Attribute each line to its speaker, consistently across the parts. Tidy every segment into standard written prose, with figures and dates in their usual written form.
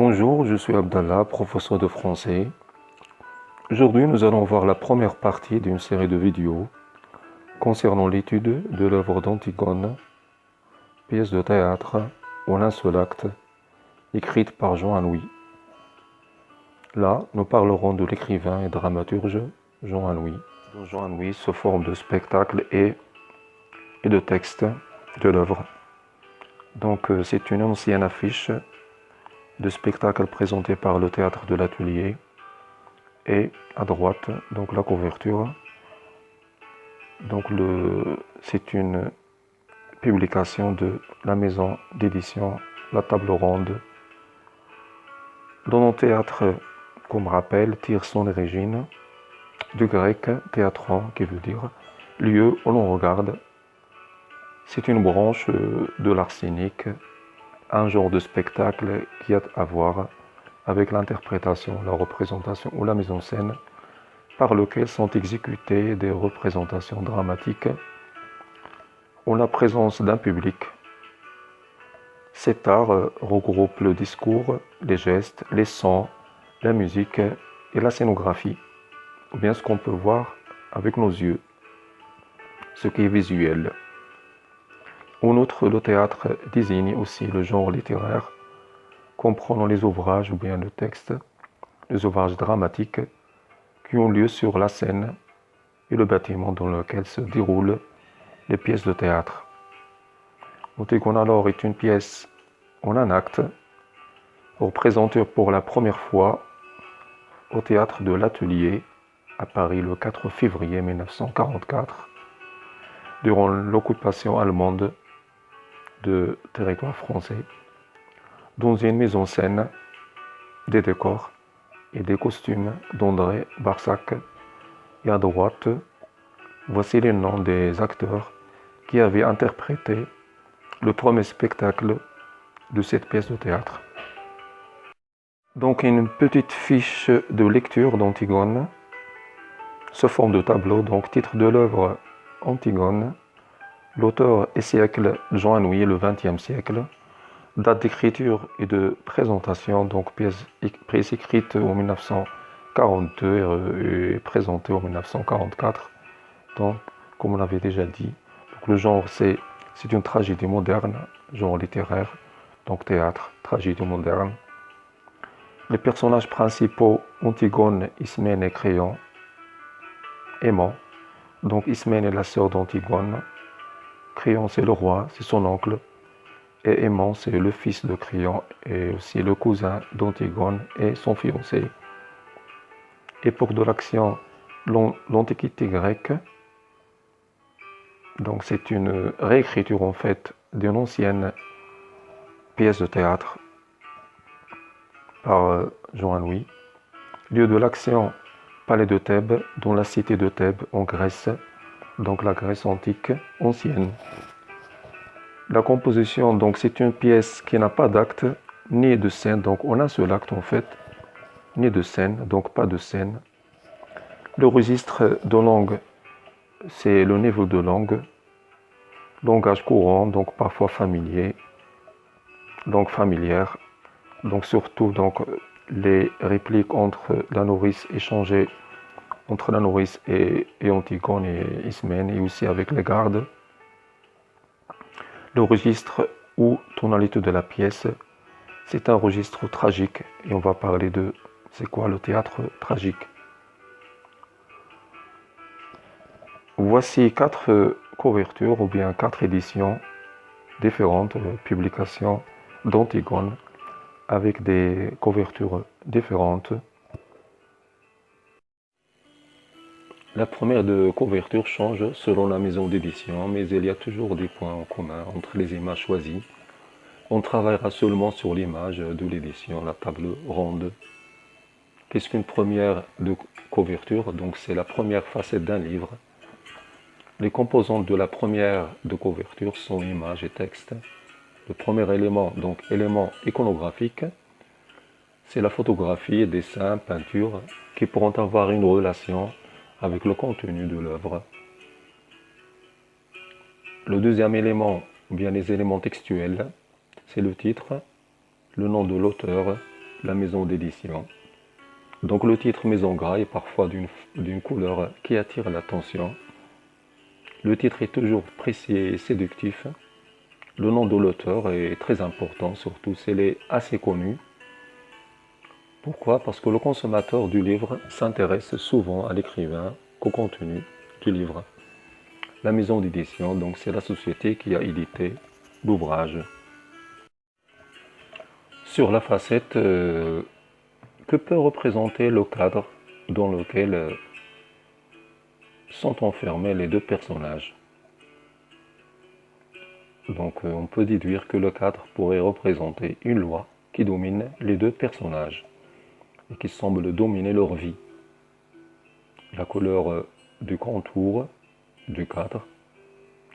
Speaker 1: Bonjour, je suis Abdallah, professeur de français. Aujourd'hui, nous allons voir la première partie d'une série de vidéos concernant l'étude de l'œuvre d'Antigone, pièce de théâtre en un seul acte, écrite par Jean Anouilh. Là, nous parlerons de l'écrivain et dramaturge Jean Anouilh. Jean Anouilh se forme de spectacle et de texte de l'œuvre. Donc, c'est une ancienne affiche de spectacle présenté par le théâtre de l'Atelier. Et à droite, donc la couverture. Donc c'est une publication de la maison d'édition La Table Ronde, dont le théâtre, comme rappel, tire son origine du grec théatron, qui veut dire lieu où l'on regarde. C'est une branche de l'art scénique, un genre de spectacle qui a à voir avec l'interprétation, la représentation ou la mise en scène par lequel sont exécutées des représentations dramatiques en la présence d'un public. Cet art regroupe le discours, les gestes, les sons, la musique et la scénographie, ou bien ce qu'on peut voir avec nos yeux, ce qui est visuel. En outre, le théâtre désigne aussi le genre littéraire, comprenant les ouvrages ou bien le texte, les ouvrages dramatiques qui ont lieu sur la scène et le bâtiment dans lequel se déroulent les pièces de théâtre. Antigone alors est une pièce en un acte, représentée pour la première fois au théâtre de l'Atelier à Paris le 4 février 1944, durant l'occupation allemande de territoire français, dans une mise en scène des décors et des costumes d'André Barsac. Et à droite, voici les noms des acteurs qui avaient interprété le premier spectacle de cette pièce de théâtre. Donc une petite fiche de lecture d'Antigone sous forme de tableau, donc titre de l'œuvre Antigone, l'auteur et siècle Jean Anouilh, le XXe siècle, date d'écriture et de présentation, donc pièce écrite en 1942 et présentée en 1944, donc comme on l'avait déjà dit. Donc, le genre c'est une tragédie moderne, genre littéraire, donc théâtre, tragédie moderne. Les personnages principaux, Antigone, Ismène et Créon, aimant. Donc Ismène est la sœur d'Antigone, Créon c'est le roi, c'est son oncle, et Aimant c'est le fils de Créon et aussi le cousin d'Antigone et son fiancé. Époque de l'action, l'Antiquité grecque. Donc c'est une réécriture en fait d'une ancienne pièce de théâtre par Jean Anouilh. Lieu de l'action, palais de Thèbes, dans la cité de Thèbes en Grèce, donc la Grèce antique ancienne. La composition, donc c'est une pièce qui n'a pas d'acte ni de scène, donc on a un seul acte en fait, ni de scène, donc pas de scène. Le registre de langue, c'est le niveau de langue, langage courant, donc parfois familier, langue familière, donc surtout donc les répliques entre la nourrice échangées entre la nourrice et Antigone et Ismène, et aussi avec les gardes. Le registre ou tonalité de la pièce, c'est un registre tragique, et on va parler de c'est quoi le théâtre tragique. Voici 4 couvertures ou bien 4 éditions différentes, publications d'Antigone avec des couvertures différentes. La première de couverture change selon la maison d'édition, mais il y a toujours des points en commun entre les images choisies. On travaillera seulement sur l'image de l'édition, la table ronde. Qu'est-ce qu'une première de couverture? Donc c'est la première facette d'un livre. Les composantes de la première de couverture sont images et texte. Le premier élément, donc élément iconographique, c'est la photographie, dessin, peinture, qui pourront avoir une relation avec le contenu de l'œuvre. Le deuxième élément, ou bien les éléments textuels, c'est le titre, le nom de l'auteur la maison d'édition. Donc le titre Maison Gras est parfois d'une couleur qui attire l'attention. Le titre est toujours précis et séductif. Le nom de l'auteur est très important, surtout s'il est assez connu. Pourquoi? Parce que le consommateur du livre s'intéresse souvent à l'écrivain qu'au contenu du livre. La maison d'édition, donc c'est la société qui a édité l'ouvrage. Sur la facette, que peut représenter le cadre dans lequel sont enfermés les deux personnages? Donc on peut déduire que le cadre pourrait représenter une loi qui domine les deux personnages et qui semble dominer leur vie. La couleur du contour du cadre,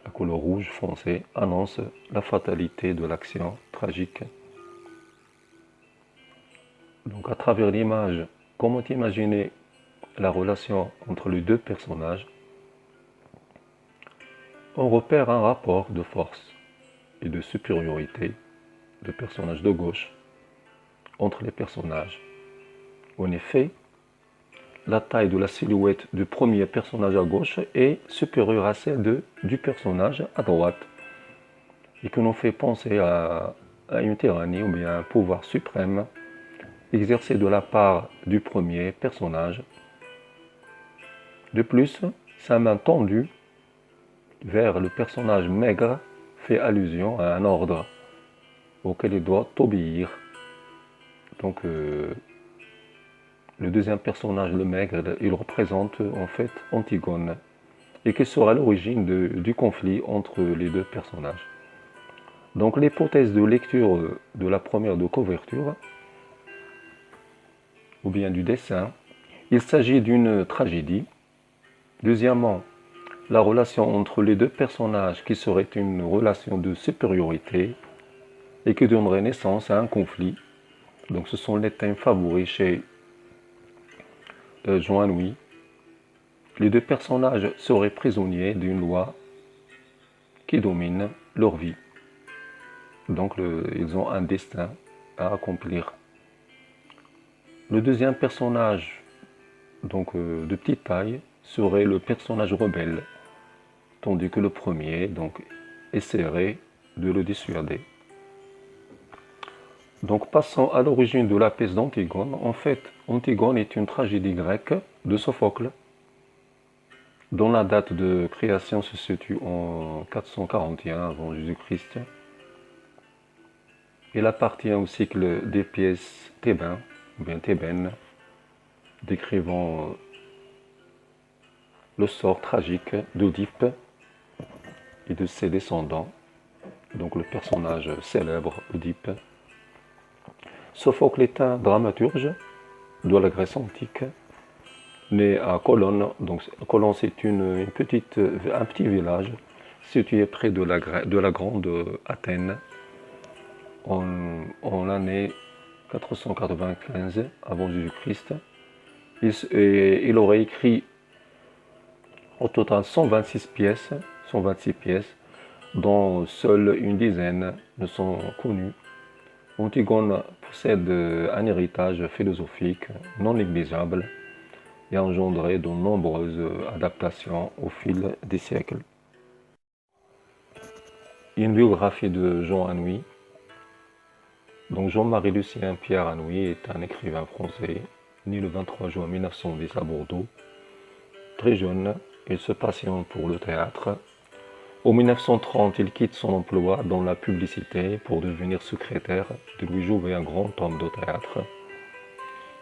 Speaker 1: la couleur rouge foncé, annonce la fatalité de l'action tragique. Donc à travers l'image, comment imaginer la relation entre les deux personnages? On repère un rapport de force et de supériorité de personnages de gauche entre les personnages. En effet, la taille de la silhouette du premier personnage à gauche est supérieure à celle du personnage à droite et que nous fait penser à une tyrannie ou bien un pouvoir suprême exercé de la part du premier personnage. De plus, sa main tendue vers le personnage maigre fait allusion à un ordre auquel il doit obéir. Donc le deuxième personnage, le maigre, il représente en fait Antigone et qui sera l'origine du conflit entre les deux personnages. Donc l'hypothèse de lecture de la première de couverture ou bien du dessin, il s'agit d'une tragédie. Deuxièmement, la relation entre les deux personnages qui serait une relation de supériorité et qui donnerait naissance à un conflit. Donc ce sont les thèmes favoris chez Jean Anouilh. Les deux personnages seraient prisonniers d'une loi qui domine leur vie. Donc ils ont un destin à accomplir. Le deuxième personnage, donc de petite taille, serait le personnage rebelle, tandis que le premier donc essaierait de le dissuader. Donc passons à l'origine de la pièce d'Antigone. En fait, Antigone est une tragédie grecque de Sophocle, dont la date de création se situe en 441 avant Jésus-Christ. Elle appartient au cycle des pièces thébaines, ou bien thébaines, décrivant le sort tragique d'Oedipe et de ses descendants, donc le personnage célèbre Oedipe. Sophocle est un dramaturge de la Grèce antique, né à Colonne. Donc Colonne, c'est un petit village situé près de la grande Athènes en l'année 495 avant Jésus-Christ. Il aurait écrit au total 126 pièces, dont seule une dizaine ne sont connues. Antigone possède un héritage philosophique non négligeable et a engendré de nombreuses adaptations au fil des siècles. Une biographie de Jean Anouilh. Donc Jean-Marie Lucien Pierre Anouilh est un écrivain français, né le 23 juin 1910 à Bordeaux. Très jeune, il se passionne pour le théâtre. En 1930, il quitte son emploi dans la publicité pour devenir secrétaire de Louis Jouvet, un grand homme de théâtre.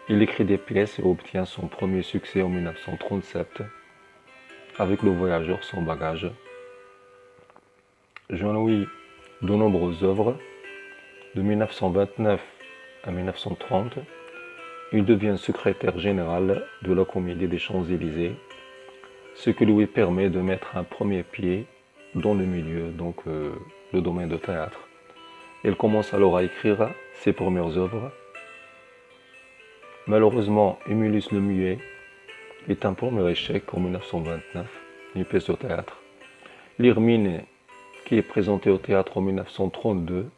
Speaker 1: Il écrit des pièces et obtient son premier succès en 1937 avec Le Voyageur sans bagage. Jean Anouilh de nombreuses œuvres. De 1929 à 1930, il devient secrétaire général de la Comédie des Champs-Élysées, ce qui lui permet de mettre un premier pied dans le milieu, donc le domaine de théâtre. Il commence alors à écrire ses premières œuvres. Malheureusement, Émulus le Muet est un premier échec en 1929, une pièce de théâtre. L'Hermine, qui est présentée au théâtre en 1932,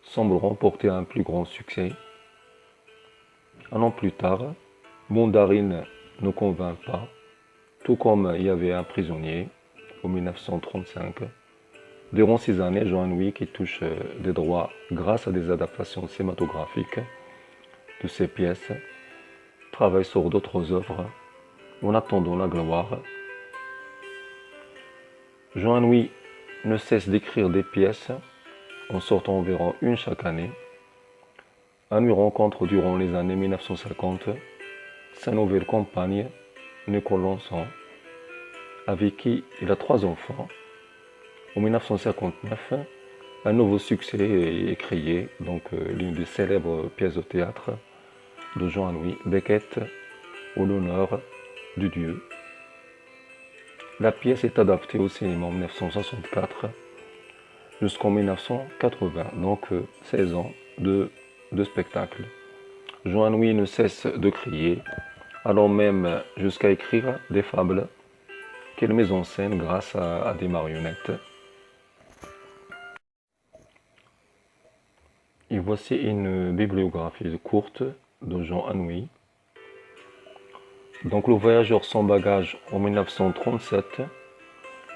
Speaker 1: semble remporter un plus grand succès. Un an plus tard, Bondarine ne convainc pas, tout comme il y avait un prisonnier en 1935. Durant ces années, Jean-Louis, qui touche des droits grâce à des adaptations cinématographiques de ses pièces, travaille sur d'autres œuvres en attendant la gloire. Jean-Louis ne cesse d'écrire des pièces, en sortant environ une chaque année. On lui rencontre durant les années 1950 sa nouvelle compagne, Nicole Lançon, avec qui il a 3 enfants. En 1959, un nouveau succès est créé, donc l'une des célèbres pièces de théâtre de Jean-Louis Beckett, au l'honneur du Dieu. La pièce est adaptée au cinéma en 1964 jusqu'en 1980, donc 16 ans de spectacle. Jean-Louis ne cesse de crier, allant même jusqu'à écrire des fables qu'il met en scène grâce à des marionnettes. Et voici une bibliographie courte de Jean Anouilh. Donc Le Voyageur sans bagages en 1937,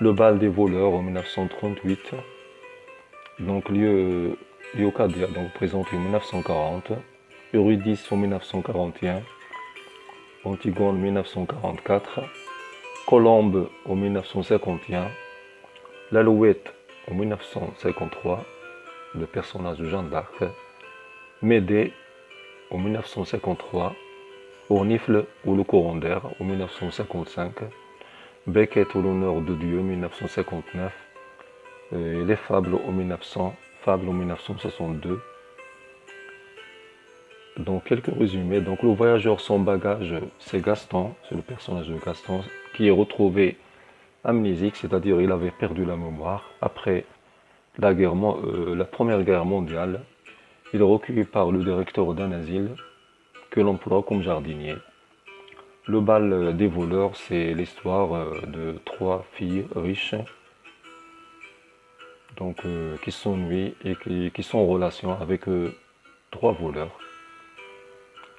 Speaker 1: Le bal des voleurs en 1938, donc Lyocadia, donc présenté en 1940, Eurydice en 1941, Antigone en 1944, Colombe en 1951, L'Alouette en 1953, le personnage de Jeanne d'Arc, Médée en 1953, Ornifle ou le courant d'air en 1955, Beckett ou l'honneur de Dieu en 1959, et les fables en 1900, fables en 1962. Donc quelques résumés. Donc le voyageur sans bagage, c'est Gaston, c'est le personnage de Gaston qui est retrouvé amnésique, c'est-à-dire il avait perdu la mémoire après la Première Guerre mondiale. Il est recueilli par le directeur d'un asile que l'on emploie comme jardinier. Le bal des voleurs, c'est l'histoire de 3 filles riches donc, qui s'ennuient et qui sont en relation avec 3 voleurs.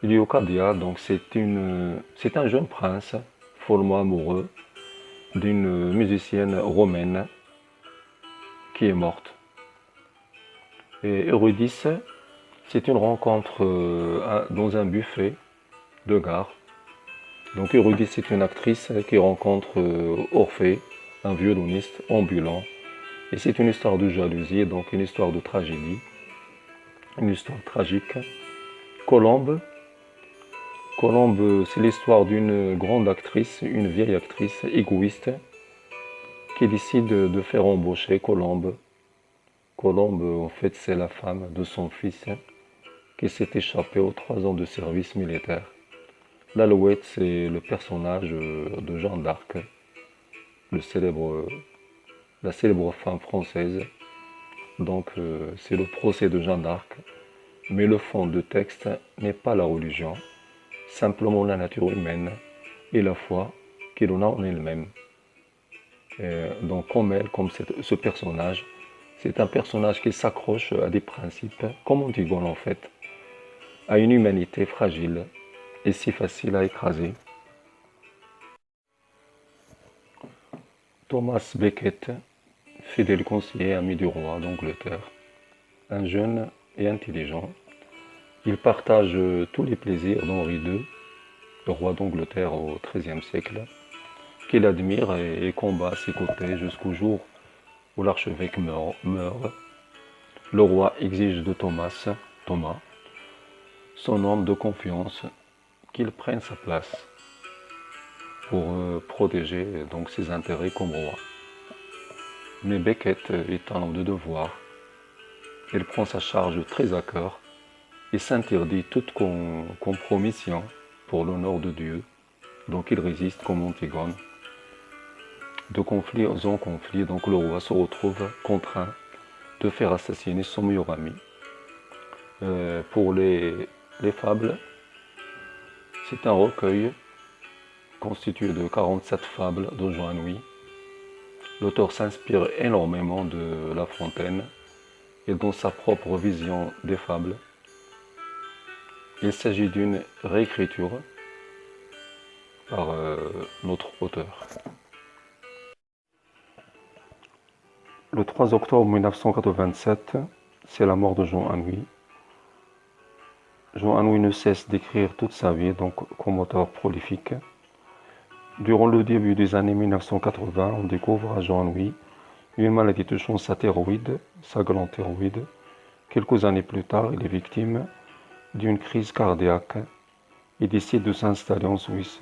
Speaker 1: Lyocadia, donc c'est un jeune prince follement amoureux d'une musicienne romaine qui est morte. Et Eurydice, c'est une rencontre dans un buffet de gare. Donc Eurydice, c'est une actrice qui rencontre Orphée, un violoniste ambulant. Et c'est une histoire de jalousie, donc une histoire de tragédie, une histoire tragique. Colombe, c'est l'histoire d'une grande actrice, une vieille actrice égoïste, qui décide de faire embaucher Colombe. Colombe, en fait, c'est la femme de son fils qui s'est échappé aux 3 ans de service militaire. L'Alouette, c'est le personnage de Jeanne d'Arc, la célèbre femme française. Donc, c'est le procès de Jeanne d'Arc. Mais le fond de texte n'est pas la religion, simplement la nature humaine et la foi qu'il en a en elle-même. Donc, comme elle, comme ce personnage, c'est un personnage qui s'accroche à des principes, comme Antigone en fait, à une humanité fragile et si facile à écraser. Thomas Becket, fidèle conseiller ami du roi d'Angleterre, un jeune et intelligent, il partage tous les plaisirs d'Henri II, le roi d'Angleterre au XIIIe siècle, qu'il admire et combat à ses côtés jusqu'au jour où l'archevêque meurt. Le roi exige de Thomas, son homme de confiance, qu'il prenne sa place pour protéger donc ses intérêts comme roi. Mais Becket est un homme de devoir. Il prend sa charge très à cœur et s'interdit toute compromission pour l'honneur de Dieu. Donc il résiste comme Antigone. De conflit en conflit, donc le roi se retrouve contraint de faire assassiner son meilleur ami. Pour les fables, c'est un recueil constitué de 47 fables de Jean Anouilh. L'auteur s'inspire énormément de La Fontaine et dans sa propre vision des fables. Il s'agit d'une réécriture par notre auteur. Le 3 octobre 1987, c'est la mort de Jean Anouilh. Jean Anouilh ne cesse d'écrire toute sa vie, donc comme auteur prolifique. Durant le début des années 1980, on découvre à Jean Anouilh une maladie touchant sa thyroïde, sa glande thyroïde. Quelques années plus tard, il est victime d'une crise cardiaque et décide de s'installer en Suisse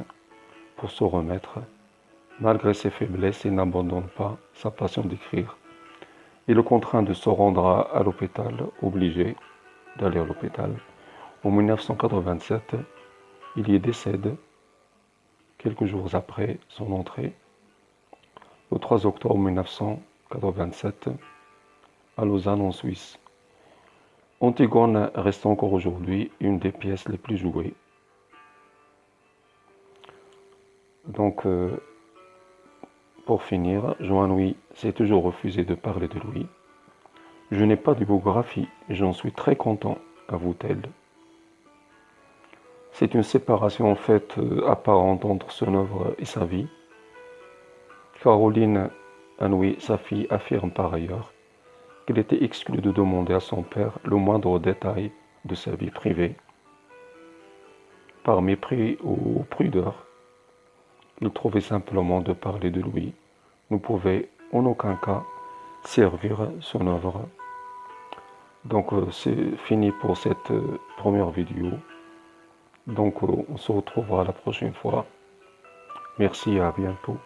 Speaker 1: pour se remettre. Malgré ses faiblesses, il n'abandonne pas sa passion d'écrire. Il est contraint de se rendre à l'hôpital, obligé d'aller à l'hôpital. En 1987, il y décède quelques jours après son entrée, le 3 octobre 1987, à Lausanne en Suisse. Antigone reste encore aujourd'hui une des pièces les plus jouées. Donc, pour finir, Jean Anouilh s'est toujours refusé de parler de lui. Je n'ai pas de biographie et j'en suis très content, avoue-t-elle. C'est une séparation en fait apparente entre son œuvre et sa vie. Caroline Anouilh, sa fille, affirme par ailleurs qu'il était exclu de demander à son père le moindre détail de sa vie privée. Par mépris ou prudeur, il trouvait simplement de parler de lui ne pouvait en aucun cas servir son œuvre. Donc c'est fini pour cette première vidéo. Donc on se retrouvera la prochaine fois. Merci et à bientôt.